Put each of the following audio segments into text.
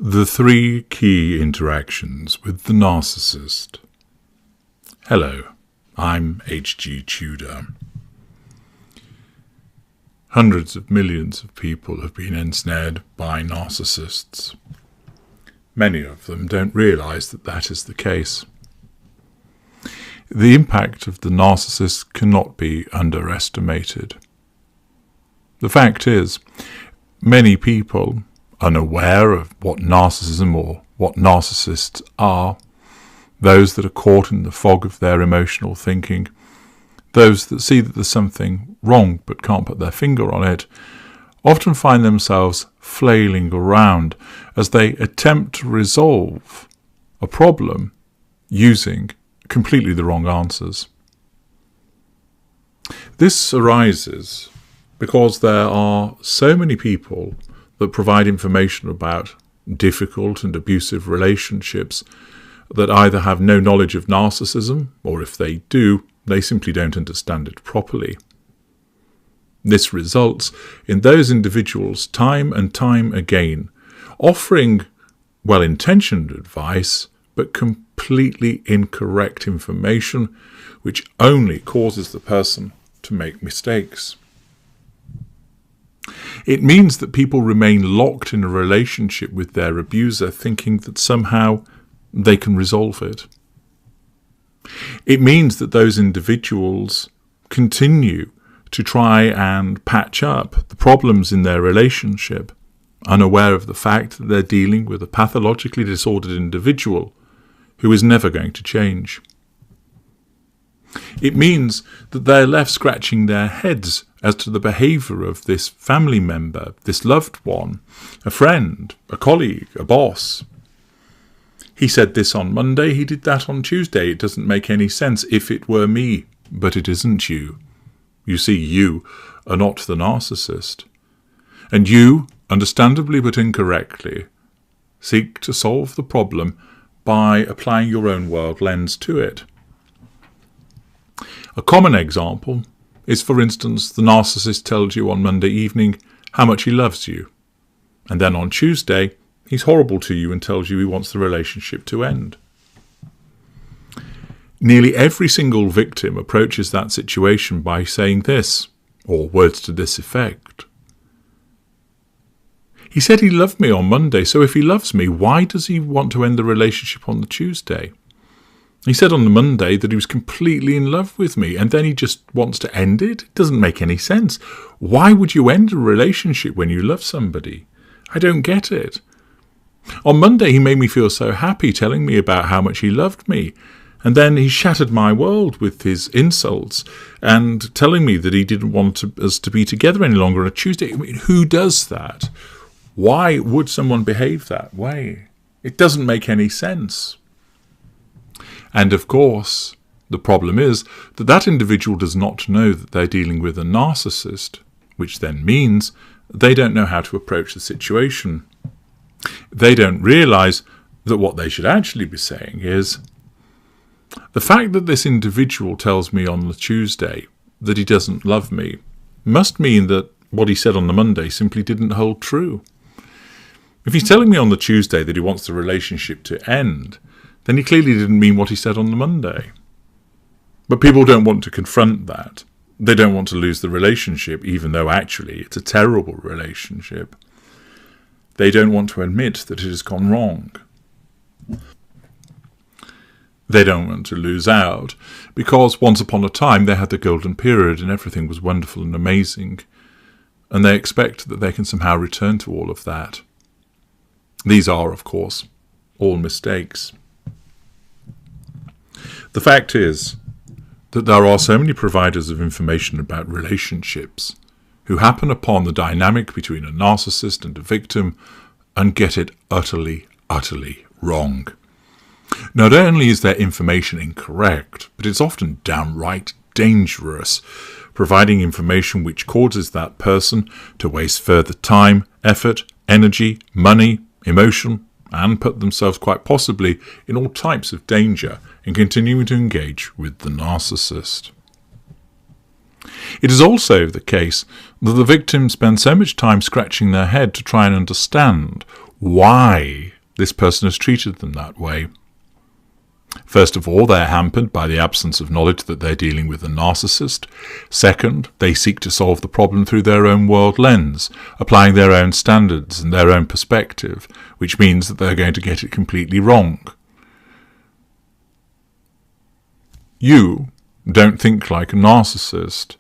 The 3 key interactions with the narcissist. Hello, I'm H.G. Tudor. Hundreds of millions of people have been ensnared by narcissists. Many of them don't realise that that is the case. The impact of the narcissist cannot be underestimated. The fact is, many people, unaware of what narcissism or what narcissists are, those that are caught in the fog of their emotional thinking, those that see that there's something wrong but can't put their finger on it, often find themselves flailing around as they attempt to resolve a problem using completely the wrong answers. This arises because there are so many people that provide information about difficult and abusive relationships that either have no knowledge of narcissism, or if they do, they simply don't understand it properly. This results in those individuals time and time again offering well-intentioned advice but completely incorrect information, which only causes the person to make mistakes. It means that people remain locked in a relationship with their abuser, thinking that somehow they can resolve it. It means that those individuals continue to try and patch up the problems in their relationship, unaware of the fact that they're dealing with a pathologically disordered individual who is never going to change. It means that they're left scratching their heads as to the behaviour of this family member, this loved one, a friend, a colleague, a boss. He said this on Monday, he did that on Tuesday. It doesn't make any sense. If it were me, but it isn't you. You see, you are not the narcissist. And you, understandably but incorrectly, seek to solve the problem by applying your own world lens to it. A common example is, for instance, the narcissist tells you on Monday evening how much he loves you, and then on Tuesday he's horrible to you and tells you he wants the relationship to end. Nearly every single victim approaches that situation by saying this, or words to this effect. He said he loved me on Monday, so if he loves me, why does he want to end the relationship on the Tuesday? He said on the Monday that he was completely in love with me, and then he just wants to end it? It doesn't make any sense. Why would you end a relationship when you love somebody? I don't get it. On Monday he made me feel so happy, telling me about how much he loved me, and then he shattered my world with his insults and telling me that he didn't want us to be together any longer on a Tuesday. I mean, who does that? Why would someone behave that way? It doesn't make any sense. And of course, the problem is that that individual does not know that they're dealing with a narcissist, which then means they don't know how to approach the situation. They don't realise that what they should actually be saying is, the fact that this individual tells me on the Tuesday that he doesn't love me must mean that what he said on the Monday simply didn't hold true. If he's telling me on the Tuesday that he wants the relationship to end, then he clearly didn't mean what he said on the Monday. But people don't want to confront that. They don't want to lose the relationship, even though actually it's a terrible relationship. They don't want to admit that it has gone wrong. They don't want to lose out, because once upon a time they had the golden period and everything was wonderful and amazing, and they expect that they can somehow return to all of that. These are, of course, all mistakes. The fact is that there are so many providers of information about relationships who happen upon the dynamic between a narcissist and a victim and get it utterly, utterly wrong. Not only is their information incorrect, but it's often downright dangerous, providing information which causes that person to waste further time, effort, energy, money, emotion, and put themselves quite possibly in all types of danger in continuing to engage with the narcissist. It is also the case that the victims spend so much time scratching their head to try and understand why this person has treated them that way. First of all, they're hampered by the absence of knowledge that they're dealing with a narcissist. Second, they seek to solve the problem through their own world lens, applying their own standards and their own perspective, which means that they're going to get it completely wrong. You don't think like a narcissist,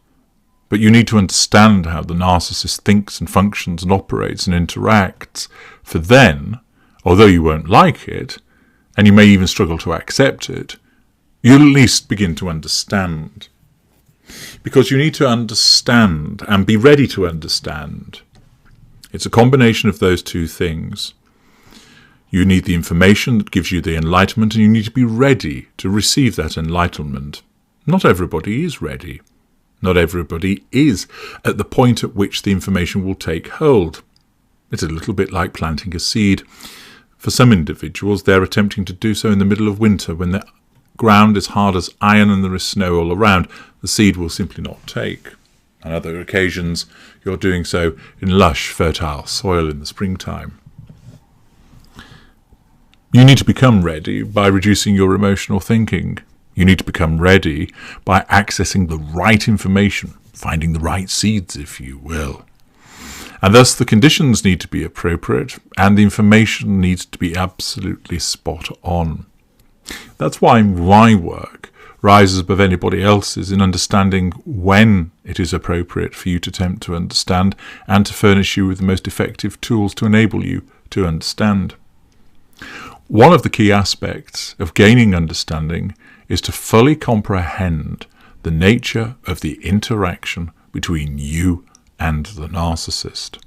but you need to understand how the narcissist thinks and functions and operates and interacts, for then, although you won't like it, and you may even struggle to accept it, you'll at least begin to understand. Because you need to understand and be ready to understand. It's a combination of those two things. You need the information that gives you the enlightenment, and you need to be ready to receive that enlightenment. Not everybody is ready. Not everybody is at the point at which the information will take hold. It's a little bit like planting a seed. For some individuals, they're attempting to do so in the middle of winter when the ground is hard as iron and there is snow all around. The seed will simply not take. On other occasions, you're doing so in lush, fertile soil in the springtime. You need to become ready by reducing your emotional thinking. You need to become ready by accessing the right information, finding the right seeds, if you will. And thus the conditions need to be appropriate and the information needs to be absolutely spot on. That's why my work rises above anybody else's in understanding when it is appropriate for you to attempt to understand and to furnish you with the most effective tools to enable you to understand. One of the key aspects of gaining understanding is to fully comprehend the nature of the interaction between you and the narcissist.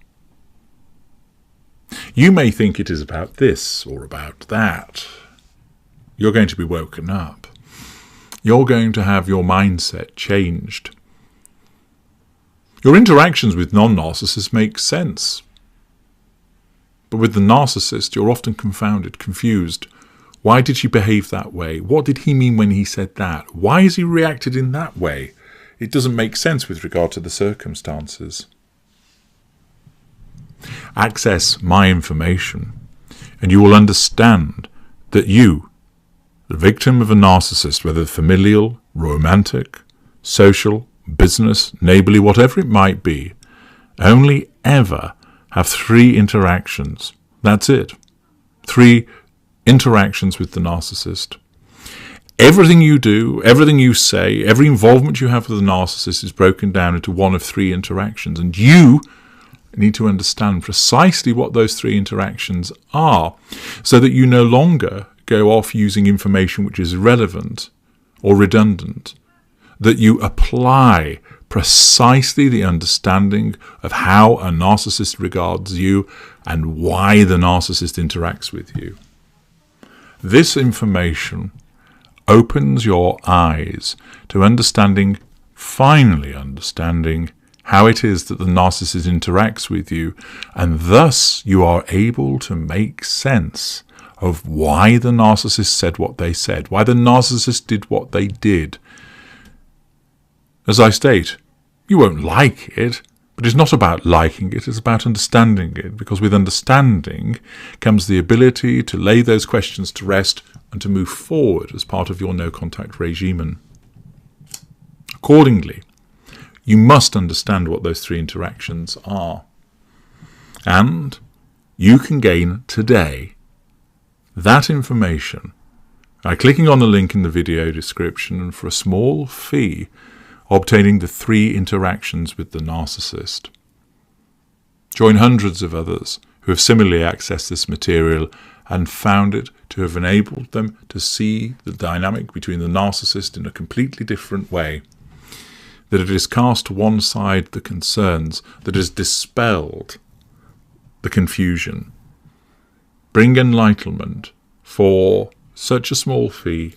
You may think it is about this or about that. You're going to be woken up. You're going to have your mindset changed. Your interactions with non-narcissists make sense. But with the narcissist, you're often confounded, confused. Why did she behave that way? What did he mean when he said that? Why has he reacted in that way? It doesn't make sense with regard to the circumstances. Access my information, and you will understand that you, the victim of a narcissist, whether familial, romantic, social, business, neighbourly, whatever it might be, only ever have 3 interactions. That's it. 3 interactions with the narcissist. Everything you do, everything you say, every involvement you have with the narcissist is broken down into one of 3 interactions. And you need to understand precisely what those 3 interactions are so that you no longer go off using information which is irrelevant or redundant, that you apply precisely the understanding of how a narcissist regards you and why the narcissist interacts with you. This information opens your eyes to understanding, finally understanding, how it is that the narcissist interacts with you, and thus you are able to make sense of why the narcissist said what they said, why the narcissist did what they did. As I state, you won't like it, but it's not about liking it, it's about understanding it, because with understanding comes the ability to lay those questions to rest and to move forward as part of your no-contact regime. Accordingly, you must understand what those 3 interactions are. And you can gain today that information by clicking on the link in the video description and for a small fee obtaining the 3 interactions with the narcissist. Join hundreds of others who have similarly accessed this material and found it to have enabled them to see the dynamic between the narcissist in a completely different way, that it has cast to one side the concerns, that it has dispelled the confusion. Bring enlightenment for such a small fee,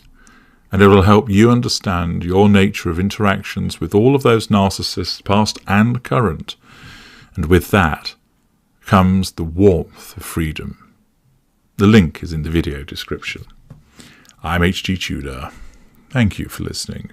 and it will help you understand your nature of interactions with all of those narcissists, past and current. And with that comes the warmth of freedom. The link is in the video description. I'm H.G. Tudor. Thank you for listening.